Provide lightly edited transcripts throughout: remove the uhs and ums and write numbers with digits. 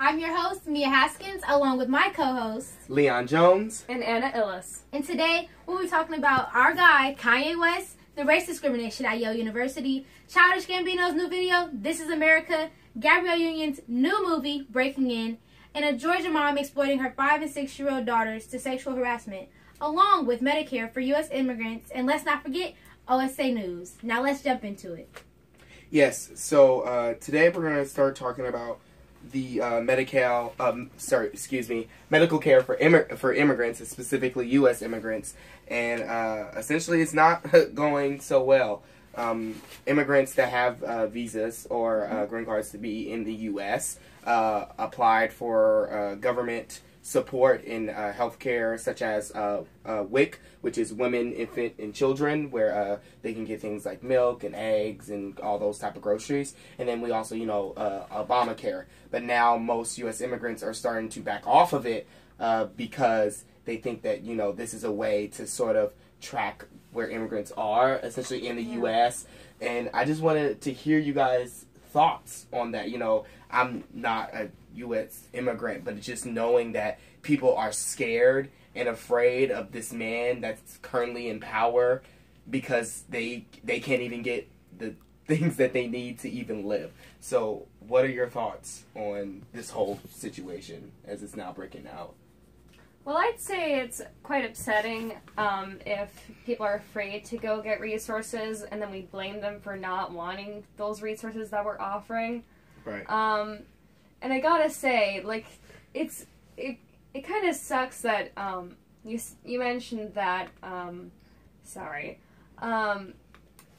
I'm your host, Mia Haskins, along with my co-hosts, Leon Jones and Anna Illis. And today, we'll be talking about our guy, Kanye West, the race discrimination at Yale University, Childish Gambino's new video, This Is America, Gabrielle Union's new movie, Breaking In, and a Georgia mom exploiting her 5- and 6-year-old daughters to sexual harassment, along with Medicare for U.S. immigrants, and let's not forget OSA News. Now let's jump into it. Yes, so today we're going to start talking about the medical care for immigrants, and specifically U.S. immigrants, and essentially it's not going so well. Immigrants that have visas or green cards to be in the U.S. Applied for government support in healthcare, such as WIC, which is Women, Infant, and Children, where they can get things like milk and eggs and all those type of groceries. And then we also, Obamacare. But now most U.S. immigrants are starting to back off of it because they think that, this is a way to sort of track where immigrants are, essentially in the U.S. And I just wanted to hear you guys' thoughts on that. I'm not a U.S. immigrant, but just knowing that people are scared and afraid of this man that's currently in power because they can't even get the things that they need to even live. So what are your thoughts on this whole situation as it's now breaking out? Well, I'd say it's quite upsetting if people are afraid to go get resources and then we blame them for not wanting those resources that we're offering. Right. And I gotta say, like, it kind of sucks that you mentioned that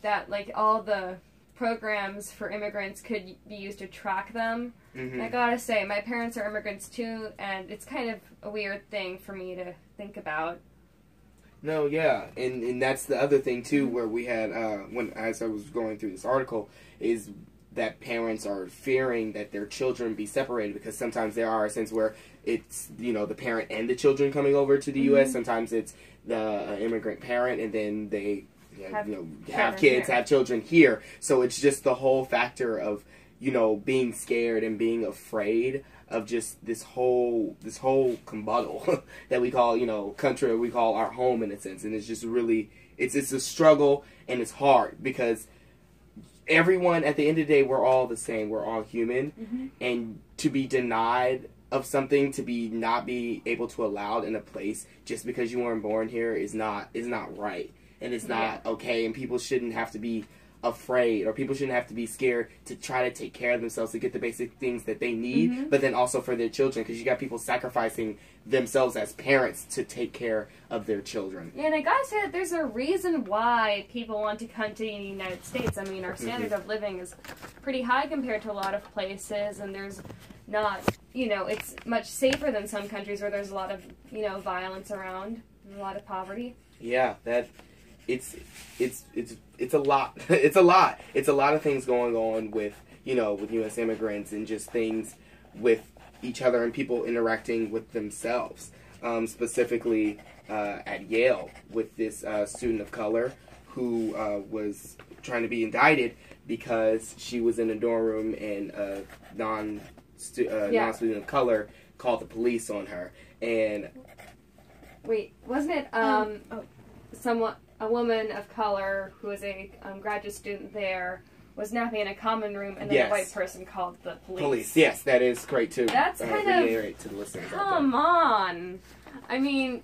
that like all the programs for immigrants could be used to track them. Mm-hmm. I gotta say, my parents are immigrants too, and it's kind of a weird thing for me to think about. No, yeah, and that's the other thing too, where we had as I was going through this article, is that parents are fearing that their children be separated, because sometimes there are a sense where it's, the parent and the children coming over to the U.S. Sometimes it's the immigrant parent, and then they have kids, have children here. So it's just the whole factor of, being scared and being afraid of just this whole combuddle that we call, country, we call our home in a sense. And it's just really, it's a struggle, and it's hard because everyone, at the end of the day, we're all the same. We're all human. And to be denied of something, to not be able to allow it in a place just because you weren't born here is not right. And it's not okay. And people shouldn't have to be afraid, or people shouldn't have to be scared to try to take care of themselves, to get the basic things that they need, but then also for their children, because you got people sacrificing themselves as parents to take care of their children. Yeah, and I gotta say that there's a reason why people want to come to the United States. I mean, our standard of living is pretty high compared to a lot of places, and there's not, it's much safer than some countries where there's a lot of, violence around, and a lot of poverty. Yeah, it's a lot. It's a lot. It's a lot of things going on with U.S. immigrants, and just things with each other and people interacting with themselves. Specifically at Yale, with this student of color who was trying to be indicted because she was in a dorm room and a non-student of color called the police on her. And wait, wasn't it a woman of color who was a graduate student there was napping in a common room, and then a white person called the police. Yes, that is great too. That's kind of, to the listeners. Come on. I mean,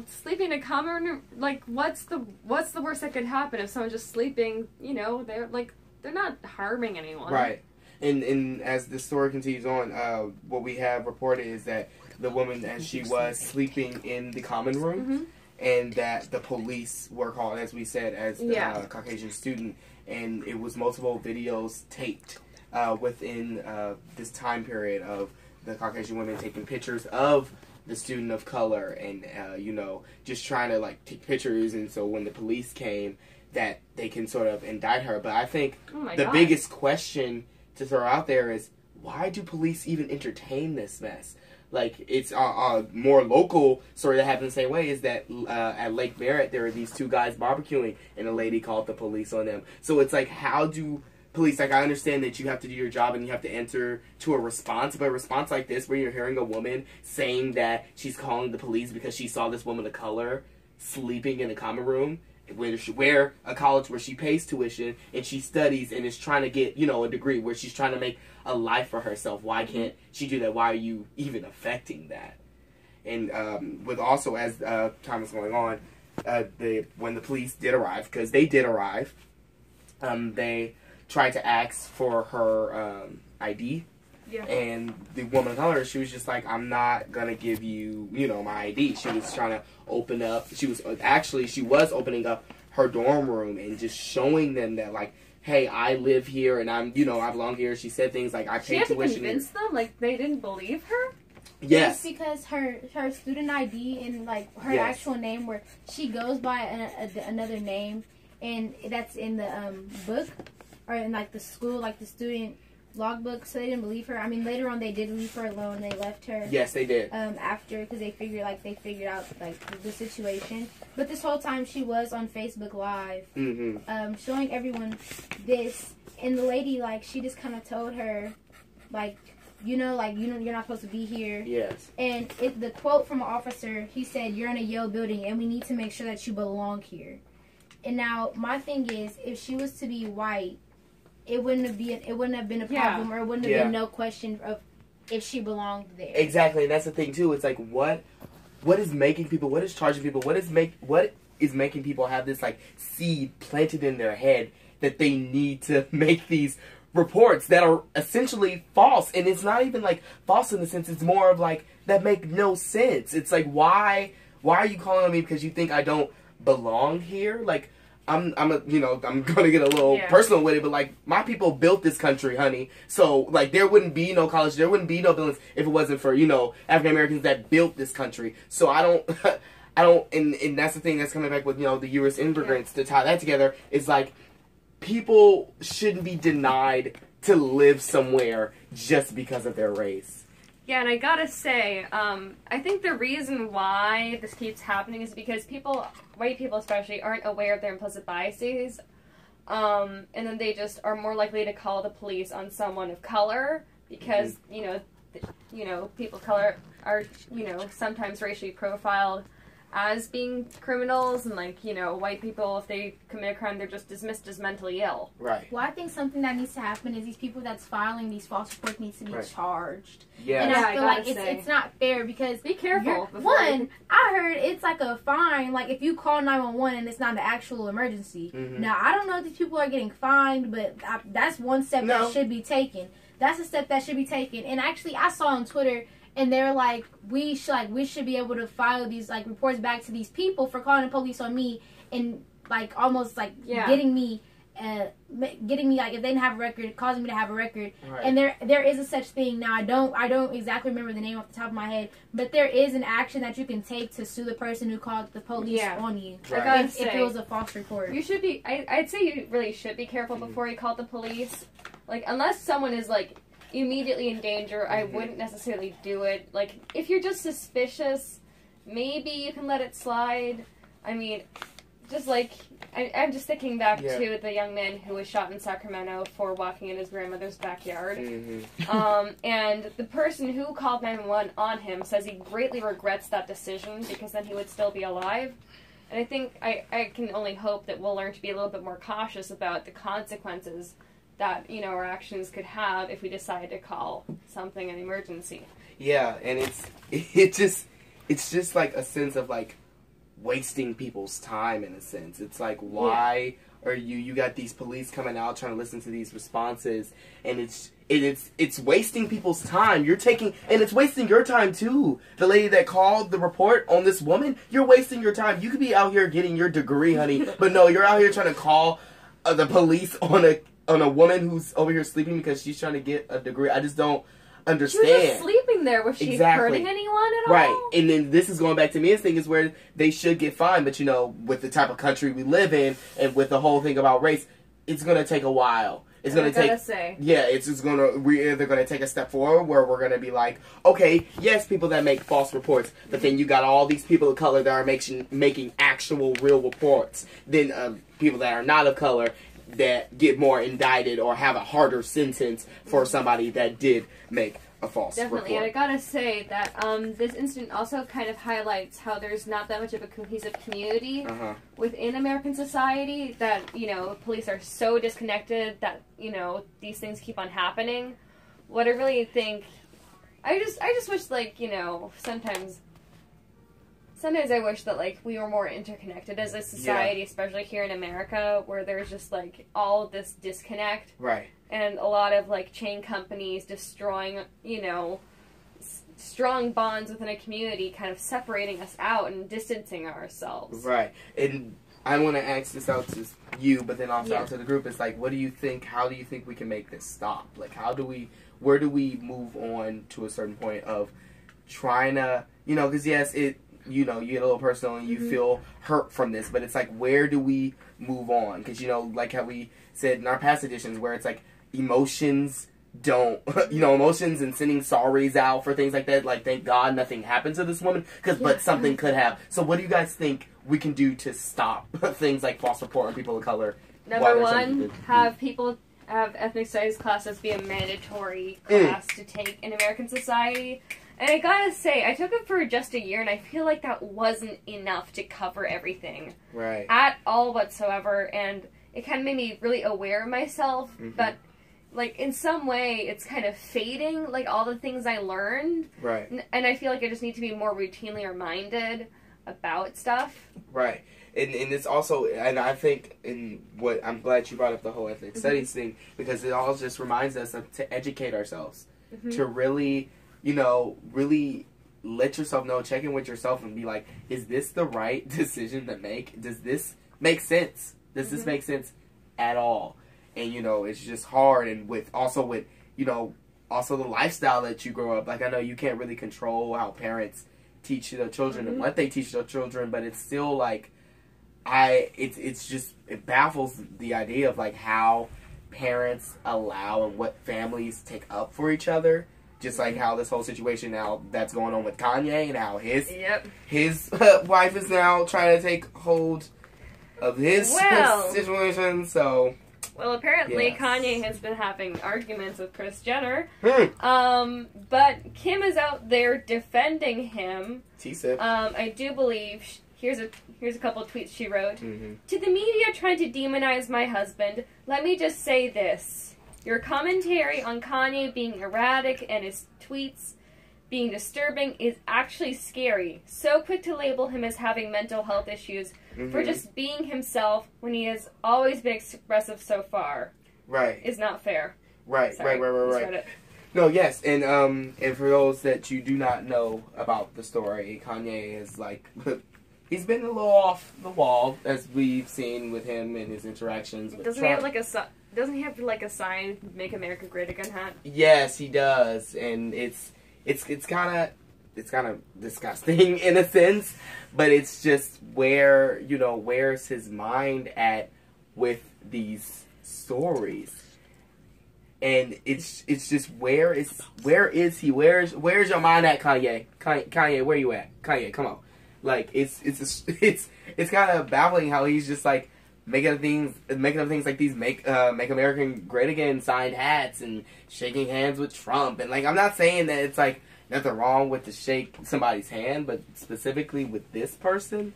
sleeping in a common room, like, what's the worst that could happen if someone's just sleeping? They're not harming anyone. Right. And as the story continues on, what we have reported is that the woman, as she was sleeping in the common room, and that the police were called, as we said, as the Caucasian student, and it was multiple videos taped within this time period of the Caucasian women taking pictures of the student of color, and just trying to take pictures, and so when the police came, that they can sort of indict her. But I think the biggest question to throw out there is, why do police even entertain this mess? It's a more local story that happened the same way, is that at Lake Barrett, there are these two guys barbecuing, and a lady called the police on them. So it's how do police, like, I understand that you have to do your job and you have to answer to a response, but a response like this where you're hearing a woman saying that she's calling the police because she saw this woman of color sleeping in a common room where a college where she pays tuition and she studies and is trying to get, you know, a degree, where she's trying to make a life for herself. Why can't she do that? Why are you even affecting that? And with also, as time was going on, when the police did arrive, because they did arrive, they tried to ask for her ID. Yeah. And the woman of color, she was just like, I'm not going to give you, you know, my ID. She was trying to open up. She was opening up her dorm room and just showing them that, like, hey, I live here and I'm, you know, I belong here. She said things like, I pay tuition. She had to convince them? Like, they didn't believe her? Yes. It's because her student ID and, like, her actual name, where she goes by another name, and that's in the book, or in, like, the school, like, the student logbook, so they didn't believe her. I mean, later on they did leave her alone. They left her. Yes, they did. After, because they figured out like the situation. But this whole time she was on Facebook Live, showing everyone this, and the lady, like, she just kind of told her, like, you're not supposed to be here. Yes. And the quote from an officer, he said, "You're in a Yale building, and we need to make sure that you belong here." And now my thing is, if she was to be white, it wouldn't have been a problem, or it wouldn't have been no question of if she belonged there. Exactly, and that's the thing too. It's like, what is making people? What is charging people? What is making people have this, like, seed planted in their head that they need to make these reports that are essentially false? And it's not even, like, false in the sense. It's more of, like, that make no sense. It's like, why are you calling on me because you think I don't belong here? Like, I'm gonna get a little personal with it, but, like, my people built this country, honey. So, like, there wouldn't be no college, there wouldn't be no buildings if it wasn't for, you know, African Americans that built this country. So I don't, and that's the thing that's coming back with, you know, the U.S. immigrants, to tie that together, is like, people shouldn't be denied to live somewhere just because of their race. Yeah, and I gotta say, I think the reason why this keeps happening is because white people especially, aren't aware of their implicit biases, and then they just are more likely to call the police on someone of color because, you know, people of color are, you know, sometimes racially profiled as being criminals, and, like, you know, white people, if they commit a crime, they're just dismissed as mentally ill. Right. Well, I think something that needs to happen is these people that's filing these false reports needs to be charged. Yeah. And I feel like it's not fair, because be careful. One, I heard it's like a fine, like, if you call 911 and it's not an actual emergency. Now, I don't know if these people are getting fined, but that's one step that should be taken. That's a step that should be taken. And actually, I saw on Twitter, and they're like, we should be able to file these, like, reports back to these people for calling the police on me, and, like, almost, like, getting me, like, if they didn't have a record, causing me to have a record. Right. And there is a such thing. Now, I don't exactly remember the name off the top of my head, but there is an action that you can take to sue the person who called the police on you. Right. If it was a false report. You should be, I'd say you really should be careful before you call the police. Like, unless someone is, like, immediately in danger, I wouldn't necessarily do it. Like, if you're just suspicious, maybe you can let it slide. I mean, just like, I'm just thinking back to the young man who was shot in Sacramento for walking in his grandmother's backyard. And the person who called 911 on him says he greatly regrets that decision because then he would still be alive. And I think I can only hope that we'll learn to be a little bit more cautious about the consequences that, you know, our actions could have if we decide to call something an emergency. Yeah, and it's just like a sense of, like, wasting people's time, in a sense. It's like, why are you got these police coming out trying to listen to these responses, and it's wasting people's time. You're taking, and it's wasting your time too. The lady that called the report on this woman, you're wasting your time. You could be out here getting your degree, honey, but no, you're out here trying to call the police on a woman who's over here sleeping because she's trying to get a degree. I just don't understand. She was just sleeping there. Was she hurting anyone at all? Right. And then this is going back to Mia's thing, is where they should get fined. But, you know, with the type of country we live in and with the whole thing about race, it's going to take a while. It's going to take... Yeah, it's just going to... We're either going to take a step forward where we're going to be like, okay, yes, people that make false reports, but then you got all these people of color that are making actual real reports. Then people that are not of color... that get more indicted or have a harder sentence for somebody that did make a false Definitely, report. and I gotta say that this incident also kind of highlights how there's not that much of a cohesive community within American society, that, you know, police are so disconnected that, you know, these things keep on happening. What I really think, I just wish, like, you know, sometimes I wish that, like, we were more interconnected as a society, especially here in America, where there's just, like, all of this disconnect. Right. And a lot of, like, chain companies destroying, you know, strong bonds within a community, kind of separating us out and distancing ourselves. Right. And I want to ask this out to you, but then also out to the group. It's like, what do you think, how do you think we can make this stop? Like, where do we move on to a certain point of trying to, you know, because yes, you know, you get a little personal and you feel hurt from this, but it's like, where do we move on? Because, you know, like how we said in our past editions, where it's like emotions don't, you know, emotions and sending sorries out for things like that, like, thank God nothing happened to this woman, but something could have. So what do you guys think we can do to stop things like false report on people of color? Number one, have ethnic studies classes be a mandatory class to take in American society. And I gotta say, I took it for just a year, and I feel like that wasn't enough to cover everything. Right. At all whatsoever, and it kind of made me really aware of myself, but, like, in some way, it's kind of fading, like, all the things I learned. Right. And I feel like I just need to be more routinely reminded about stuff. Right. And it's also, and I think, I'm glad you brought up the whole ethnic studies thing, because it all just reminds us to educate ourselves, to really, you know, really let yourself know, check in with yourself and be like, is this the right decision to make? Does this make sense? Does this make sense at all? And, you know, it's just hard. And with, you know, also the lifestyle that you grow up. Like, I know you can't really control how parents teach their children and what they teach their children, but it's still like, it baffles the idea of, like, how parents allow and what families take up for each other. Just like how this whole situation now that's going on with Kanye, and how his wife is now trying to take hold of his situation. So, well, apparently Kanye has been having arguments with Kris Jenner. But Kim is out there defending him. T-Sip. I do believe here's a couple of tweets she wrote. To the media trying to demonize my husband, let me just say this. Your commentary on Kanye being erratic and his tweets being disturbing is actually scary. So quick to label him as having mental health issues for just being himself when he has always been expressive so far. Right. Is not fair. Right. Sorry, Right. No, yes, and for those that you do not know about the story, Kanye is like, he's been a little off the wall, as we've seen with him and his interactions with Doesn't Trump. he have like a sign, "Make America Great Again" hat? Yes, he does, and it's kind of disgusting in a sense, but it's just where's his mind at with these stories, and it's just where is he? Where's your mind at, Kanye? Kanye, where you at? Kanye, come on! Like it's kind of baffling how he's just like making up things like these make America Great Again signed hats and shaking hands with Trump, and like, I'm not saying that it's like nothing wrong with to shake somebody's hand, but specifically with this person.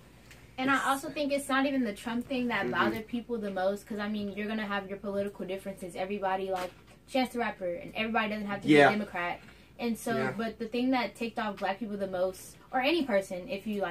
And I also think it's not even the Trump thing that bothered people the most, because I mean, you're gonna have your political differences. Everybody, like Chance the Rapper, and everybody doesn't have to be a Democrat. And so, but the thing that ticked off black people the most, or any person, if you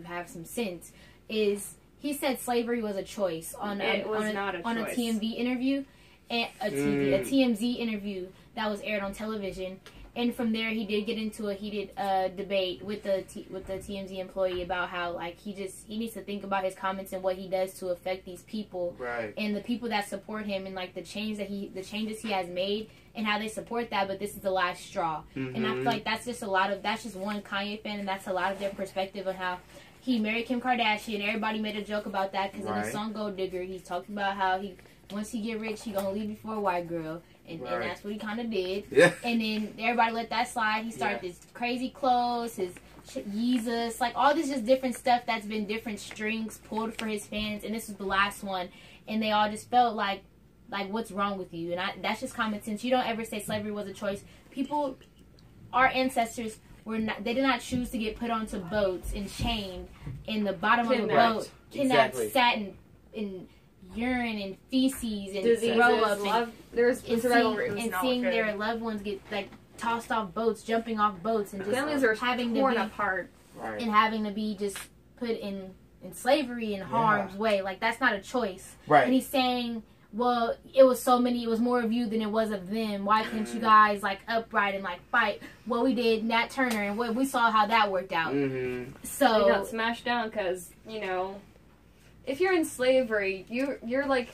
have some sense, is he said slavery was a choice on a TMZ interview, and a TMZ interview that was aired on television. And from there, he did get into a heated debate with the TMZ employee about how, like, he needs to think about his comments and what he does to affect these people, right? And the people that support him, and like the changes he has made and how they support that. But this is the last straw, and I feel like that's just one Kanye fan, and that's a lot of their perspective on how he married Kim Kardashian. Everybody made a joke about that because in the song Gold Digger, he's talking about how once he get rich, he gonna leave you for a white girl. And that's what he kind of did. Yeah. And then everybody let that slide. He started this crazy clothes, his Yeezus, like all this just different stuff that's been different strings pulled for his fans. And this was the last one. and they all just felt like what's wrong with you? And that's just common sense. You don't ever say slavery was a choice. People, our ancestors they did not choose to get put onto boats and chained in the bottom of the boat, kidnapped, sat in urine and feces and throw up and seeing their loved ones get like tossed off boats, jumping off boats, and just families are having torn to be apart, and having to be just put in slavery in harm's way. Like, that's not a choice. Right. And he's saying, well, it was more of you than it was of them. Why couldn't you guys like upright and like fight? Well, we did Nat Turner, and we saw how that worked out. So they got smashed down because, you know, if you're in slavery, you're like,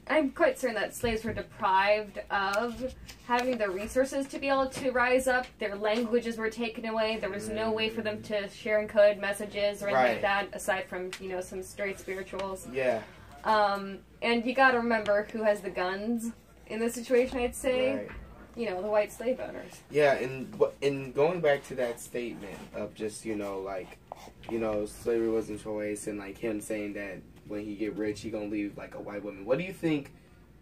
I'm quite certain that slaves were deprived of having the resources to be able to rise up. Their languages were taken away. There was no way for them to share and code messages or anything like that, aside from, you know, some straight spirituals. Yeah. And you gotta remember who has the guns in this situation, I'd say. Right. You know, the white slave owners. Yeah, and going back to that statement of just, you know, like, you know, slavery wasn't a choice, and like him saying that when he get rich, he gonna leave like a white woman. What do you think?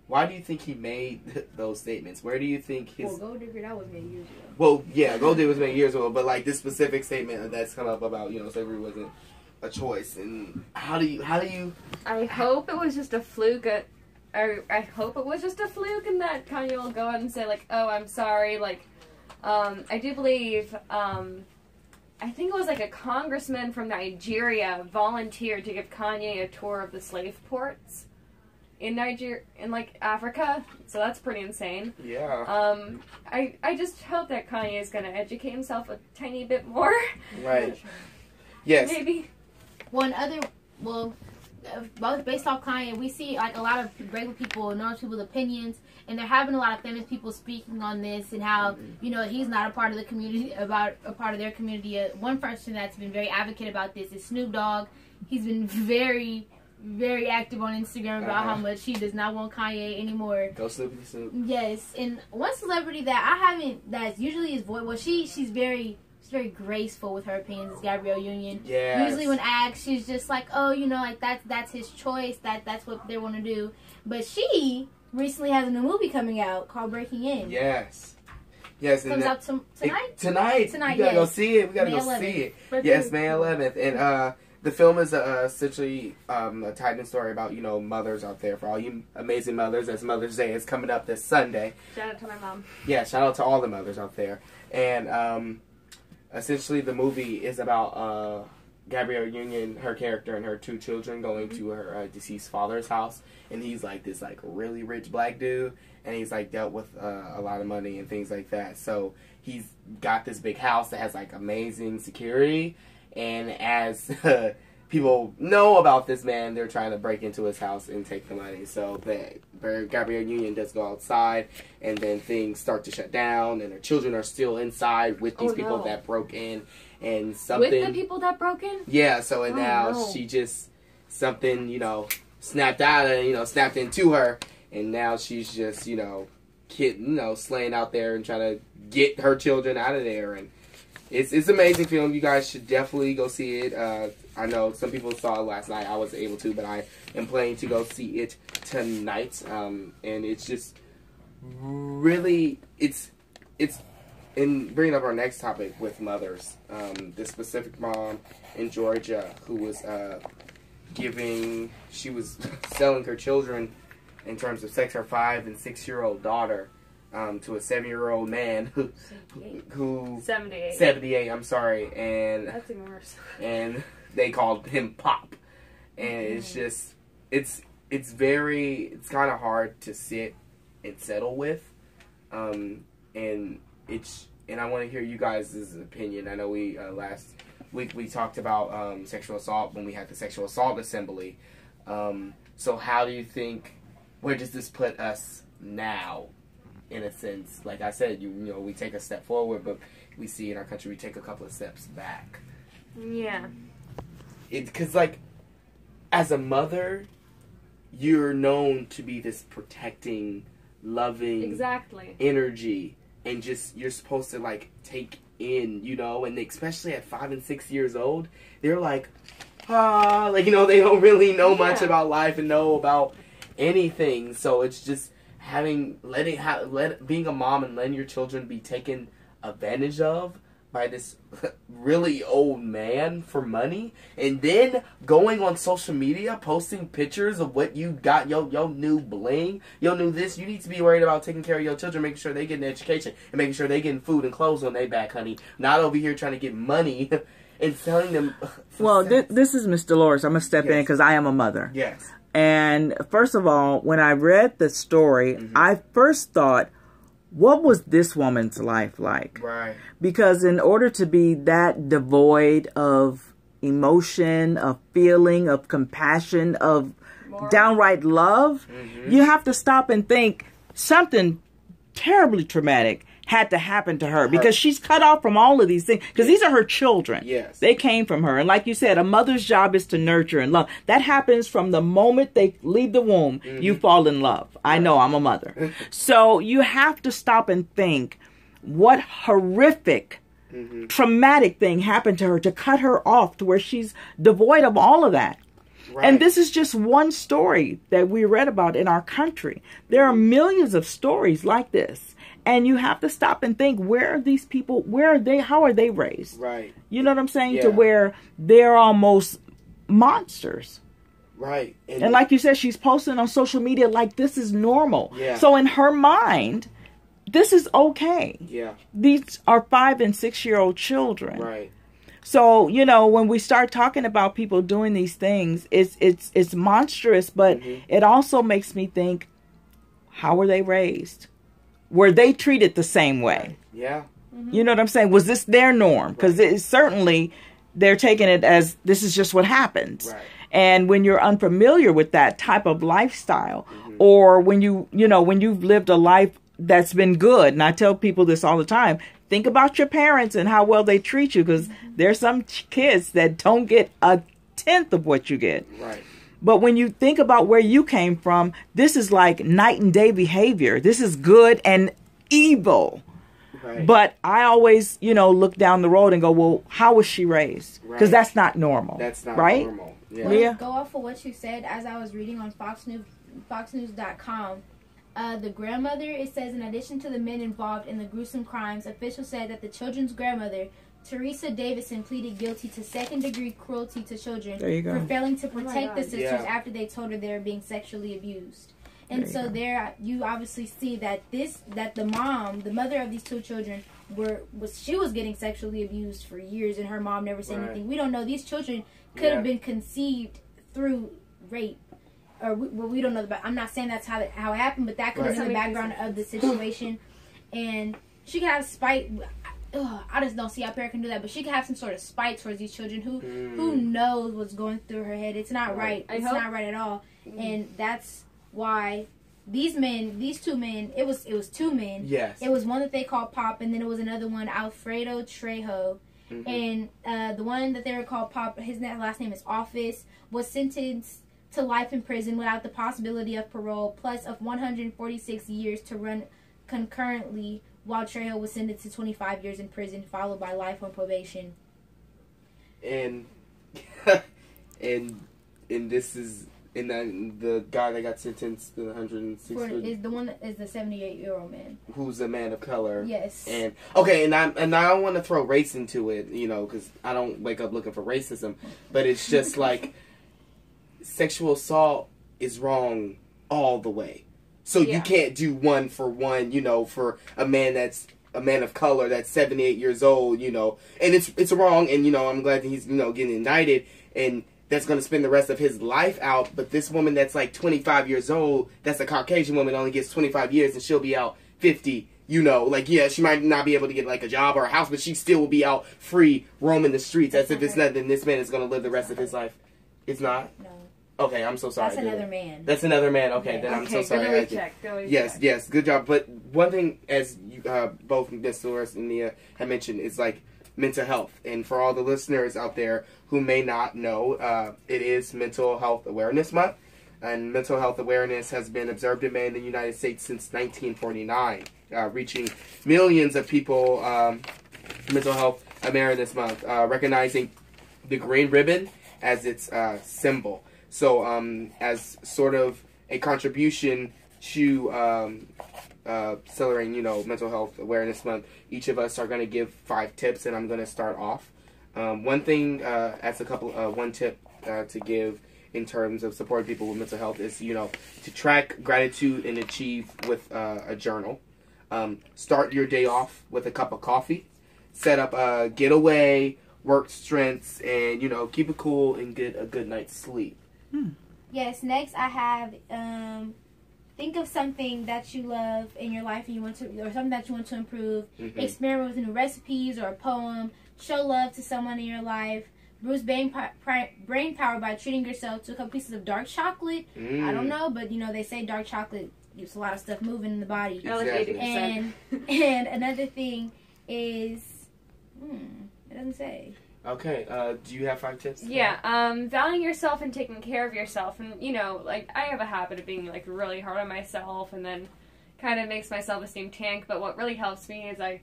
Why do you think he made those statements? Where do you think his... Well, Gold Digger, that was made years ago. Well, yeah, Gold Digger was made years ago, but like this specific statement that's come up about, you know, slavery wasn't a choice, and how do you... I hope it was just a fluke. I hope it was just a fluke, and that Kanye will go out and say like, "Oh, I'm sorry." Like, I do believe. I think it was like a congressman from Nigeria volunteered to give Kanye a tour of the slave ports in like Africa. So that's pretty insane. Yeah. I just hope that Kanye is going to educate himself a tiny bit more. Right. Yes. Maybe. Based off Kanye, we see like a lot of regular people, normal people's opinions, and they're having a lot of famous people speaking on this and how, you know, he's not a part of the community, about a part of their community. One person that's been very advocate about this is Snoop Dogg. He's been very, very active on Instagram about how much he does not want Kanye anymore. Go Snoopy Snoop. Yes, and one celebrity that that's usually his voice. Well, she's very graceful with her opinions. Is Gabrielle Union. Yes. Usually when asked, she's just like, oh, you know, like that's his choice. That's what they want to do. But she recently has a new movie coming out called Breaking In. Yes. Yes. Comes out tonight. Tonight. We gotta go see it. We gotta go see it. Yes, May 11th. And the film is essentially a tight story about, you know, mothers out there. For all you amazing mothers, as Mother's Day is coming up this Sunday. Shout out to my mom. Yeah, shout out to all the mothers out there. And essentially, the movie is about Gabrielle Union, her character, and her two children going to her deceased father's house. And he's like this like really rich black dude, and he's like dealt with a lot of money and things like that. So he's got this big house that has like amazing security. And as people know about this man, they're trying to break into his house and take the money. So Gabrielle Union does go outside, and then things start to shut down, and her children are still inside with these people that broke in, and something... With the people that broke in? Yeah, so and now she just... Something, you know, snapped into her, and now she's just, you know, slaying out there and trying to get her children out of there, and it's an amazing film. You guys should definitely go see it. I know some people saw it last night. I wasn't able to, but I am planning to go see it tonight. And it's just really, it's in bringing up our next topic with mothers. This specific mom in Georgia who was she was selling her children in terms of sex, her 5 and 6-year-old daughter. To a 7-year-old man who 78, I'm sorry, and that's even worse. And they called him Pop, and it's just it's kind of hard to sit and settle with, and I want to hear you guys' opinion. I know we last week we talked about sexual assault when we had the sexual assault assembly. So how do you think? Where does this put us now? In a sense, like I said, you know, we take a step forward, but we see in our country we take a couple of steps back. Yeah. Because, like, as a mother, you're known to be this protecting, loving energy, and just you're supposed to like take in, you know, and especially at 5 and 6 years old, they're like, like, you know, they don't really know much about life and know about anything. So it's just being a mom and letting your children be taken advantage of by this really old man for money, and then going on social media posting pictures of what you got, your new bling, your new this. You need to be worried about taking care of your children, making sure they get an education, and making sure they getting food and clothes on their back, honey. Not over here trying to get money and telling them. Well, this is Miss Dolores. I'm gonna step in because I am a mother. Yes. And first of all, when I read the story, I first thought, what was this woman's life like? Right. Because in order to be that devoid of emotion, of feeling, of compassion, of downright love, you have to stop and think something terribly traumatic had to happen to her, because she's cut off from all of these things, because these are her children. Yes. They came from her. And like you said, a mother's job is to nurture and love. That happens from the moment they leave the womb. You fall in love. I know, I'm a mother. So you have to stop and think, what horrific, traumatic thing happened to her to cut her off to where she's devoid of all of that. Right. And this is just one story that we read about in our country. There are millions of stories like this. And you have to stop and think, where are these people? Where are they? How are they raised? Right. You know what I'm saying? Yeah. To where they're almost monsters. Right. And like you said, she's posting on social media like this is normal. Yeah. So in her mind, this is okay. Yeah. These are 5 and 6 year old children. Right. So, you know, when we start talking about people doing these things, it's monstrous, but it also makes me think, how were they raised? Were they treated the same way? Yeah. You know what I'm saying? Was this their norm? Because certainly they're taking it as this is just what happens. Right. And when you're unfamiliar with that type of lifestyle, or when when you've lived a life that's been good, and I tell people this all the time, think about your parents and how well they treat you, because there's some kids that don't get a tenth of what you get. Right. But when you think about where you came from, this is like night and day behavior. This is good and evil. Right. But I always, look down the road and go, well, how was she raised? Because that's not normal. That's not normal. Yeah. Well, go off of what you said. As I was reading on FoxNews.com, the grandmother, it says, in addition to the men involved in the gruesome crimes, officials said that the children's grandmother, Teresa Davison, pleaded guilty to second-degree cruelty to children for failing to protect the sisters after they told her they were being sexually abused. And so there, you obviously see that the mother of these two children, was getting sexually abused for years, and her mom never said anything. We don't know. These children could have been conceived through rape, or we don't know. I'm not saying that's how it happened, but that could have been the background of the situation. And she could have spite. I just don't see how Perry can do that, but she could have some sort of spite towards these children. Who knows what's going through her head? It's not right. It's not right at all. And that's why these two men. It was two men. Yes. It was one that they called Pop, and then it was another one, Alfredo Trejo. And the one that they were called Pop, his last name is Office, was sentenced to life in prison without the possibility of parole, plus of 146 years to run concurrently, while Trejo was sentenced to 25 years in prison, followed by life on probation. And this is the guy that got sentenced to 106 is the one that is the 78-year-old man who's a man of color. Yes. And okay, and I don't want to throw race into it, because I don't wake up looking for racism, but it's just like sexual assault is wrong all the way. So you can't do one for one, for a man that's a man of color that's 78 years old, and it's wrong, and I'm glad that he's getting indicted, and that's going to spend the rest of his life out. But this woman that's like 25 years old, that's a Caucasian woman, only gets 25 years, and she'll be out 50. She might not be able to get like a job or a house, but she still will be out free roaming the streets as if it's nothing. This man is going to live the rest of his life. It's not? No. Okay, I'm so sorry. That's another man. That's another man. Okay, then I'm so sorry. Yes, good job. But one thing, as you, both Miss Dolores and Nia have mentioned, is like mental health. And for all the listeners out there who may not know, it is Mental Health Awareness Month. And mental health awareness has been observed in the United States since 1949, reaching millions of people. Mental Health Awareness Month, recognizing the green ribbon as its symbol. So, as sort of a contribution to celebrating, Mental Health Awareness Month, each of us are going to give 5 tips, and I'm going to start off. One thing, one tip to give in terms of supporting people with mental health is, to track gratitude and achieve with a journal. Start your day off with a cup of coffee. Set up a getaway, work strengths, and, keep it cool and get a good night's sleep. Yes, next I have, think of something that you love in your life and you want to, or something that you want to improve. Experiment with new recipes or a poem. Show love to someone in your life. Boost brain power by treating yourself to a couple pieces of dark chocolate. I don't know, but they say dark chocolate keeps a lot of stuff moving in the body. Exactly. And another thing is, it doesn't say. Okay, do you have 5 tips? Yeah, valuing yourself and taking care of yourself. And, I have a habit of being, really hard on myself and then kind of makes my self-esteem tank. But what really helps me is I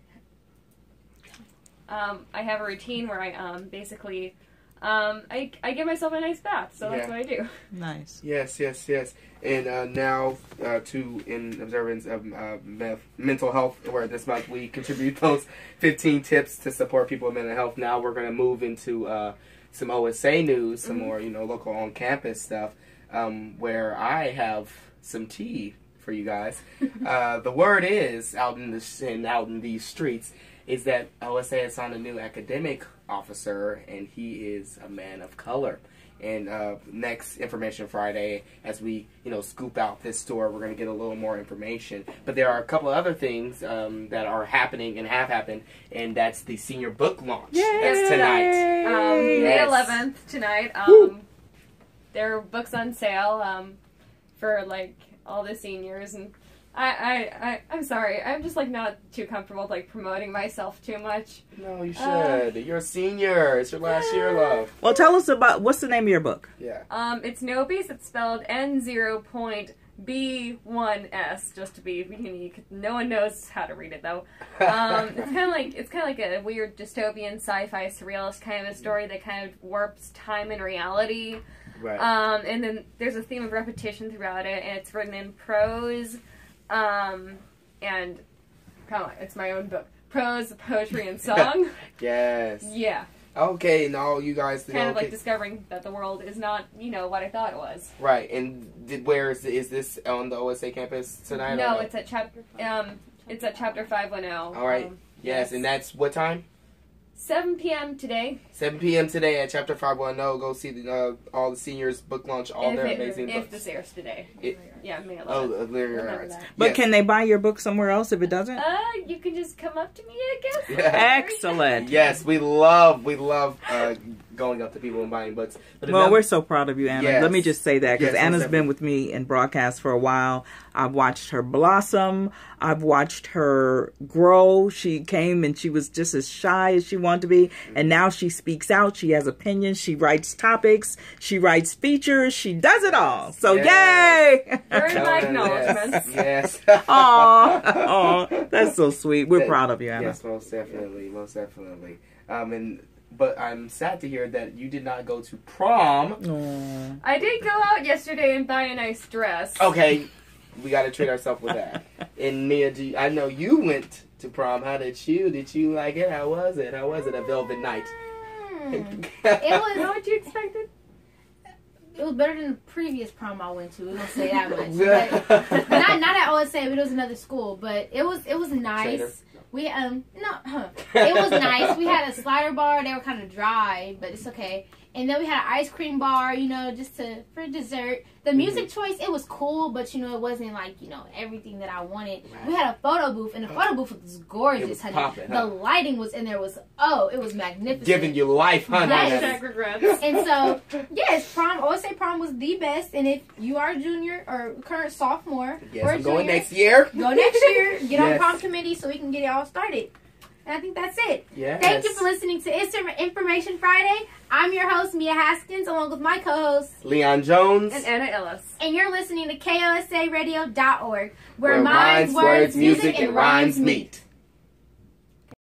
have a routine where I basically I give myself a nice bath, so that's what I do. Nice. Yes. And now, in observance of Mental Health Awareness Month, we contribute those 15 tips to support people with mental health. Now we're going to move into some OSA news, some more local on-campus stuff, where I have some tea for you guys. The word is out in these streets is that OSA has signed a new academic officer, and he is a man of color. And next Information Friday, as we scoop out this story, we're going to get a little more information. But there are a couple of other things that are happening and have happened, and that's the senior book launch. Yay! That's tonight. May 11th tonight. There are books on sale for all the seniors, and I'm sorry. I'm just not too comfortable with promoting myself too much. No, you should. You're a senior. It's your last year, love. Well, tell us about what's the name of your book. Yeah. It's Nobies. It's spelled N0.B1S, just to be unique. No one knows how to read it though. It's kind of like a weird dystopian sci-fi surrealist kind of a story that kind of warps time and reality. Right. And then there's a theme of repetition throughout it, and it's written in prose. And kind of it's my own book. Prose, poetry, and song. Yes. Yeah. Okay, now you guys... Kind of discovering that the world is not, what I thought it was. Right, and where is this on the OSA campus tonight? No, it's at chapter 510. All right, yes, and that's what time? 7 p.m. today. 7 p.m. today at Chapter 510. Go see all the seniors book launch, all their amazing books. If this airs today. Yeah, May 11th. Oh, right. But can they buy your book somewhere else if it doesn't? You can just come up to me, I guess. Yeah. Excellent. Yes, we love going up to people and buying books. But we're so proud of you, Anna. Yes. Let me just say that, because Yes, Anna's been with me in broadcast for a while. I've watched her blossom. I've watched her grow. She came and she was just as shy as she wanted to be, and now she speaks out. She has opinions. She writes topics. She writes features. She does it all. So yay! Earn my acknowledgments. Yes. Aww, that's so sweet. We're proud of you, Anna. Yes, most definitely. But I'm sad to hear that you did not go to prom. Aww. I did go out yesterday and buy a nice dress. Okay, we got to treat ourselves with that. And Mia, I know you went to prom. How did you? Did you like it? How was it? A velvet night? It was Not what you expected. It was better than the previous prom I went to. We don't say that much. But not at OSA, but it was another school. But it was nice. Trainer. We it was nice. We had a slider bar. They were kind of dry, but it's okay. And then we had an ice cream bar, just for dessert. The music choice, it was cool, but it wasn't everything that I wanted. Right. We had a photo booth, and the photo booth was gorgeous, it was honey. popping, the lighting was in there it was magnificent. Giving you life, honey. Hashtag regrets. And so, yes, OSA prom was the best. And if you are a junior or current sophomore, yes, or I'm junior, going next year. Go next year. Get on Yes. prom committee so we can get it all started. And I think that's it. Yes. Thank you for listening to Information Friday. I'm your host, Mia Haskins, along with my co-host, Leon Jones. And Anna Ellis. And you're listening to KOSAradio.org, where Minds, words, music, and rhymes meet.